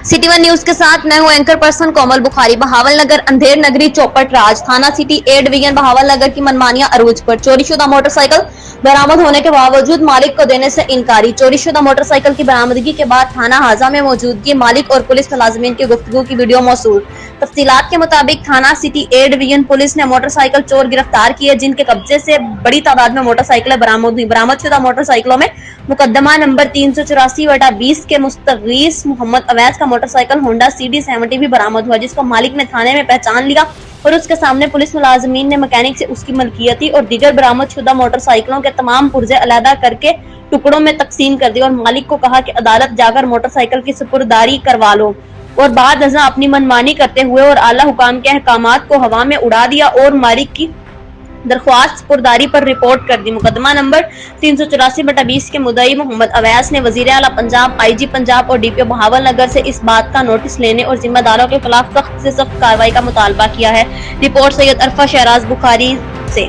City one news के साथ मैं हूं एंकर पर्सन कोमल बुखारी। बहावल नगर अंधेर नगरी चौपट राज थाना सिटी ए डिवीजन बहावल नगर की मनमानिया अरूज पर चोरीशुदा मोटरसाइकिल बरामद होने के बावजूद मालिक को देने से इनकारी। चोरीशुदा मोटरसाइकिल की बरामदगी के बाद थाना हाजा में मौजूदगी मालिक और पुलिस मुलाजिमीन की गुफ्तगू की वीडियो मौसूल। तफसीलात के मुताबिक थाना सिटी ए डिवीजन पुलिस ने मोटरसाइकिल चोर गिरफ्तार किए जिनके कब्जे से बड़ी तादाद में मोटरसाइकिलें बरामद हुई। बरामदशुदा मोटरसाइकिलों में मुकदमा नंबर 384/20 के मुस्तगीस मोहम्मद अवैस का मोटरसाइकिल होंडा CD70 भी बरामद हुआ, जिसको मालिक ने थाने में पहचान लिया और उसके सामने पुलिस मुलाजिमीन ने मैकेनिक से उसकी मलकियती और दीगर बरामदशुदा मोटरसाइकिलों के तमाम पुर्जे अलहदा करके टुकड़ों में तकसीम कर दी और मालिक को कहा कि अदालत जाकर मोटरसाइकिल की सुपुर्दारी करवा लो और बाद अज़ां अपनी मनमानी करते हुए और आला हुकाम के अहकामात को हवा में उड़ा दिया और मालिक की दरख्वास्त पुरदारी पर रिपोर्ट कर दी। मुकदमा नंबर 384/20 के मुद्दई मोहम्मद अवैस ने वजीर आला पंजाब, IG पंजाब और DPO बहावल नगर से इस बात का नोटिस लेने और जिम्मेदारों के खिलाफ सख्त से सख्त कार्रवाई का मुतालबा किया है। रिपोर्ट सैयद अरफा शहराज बुखारी से।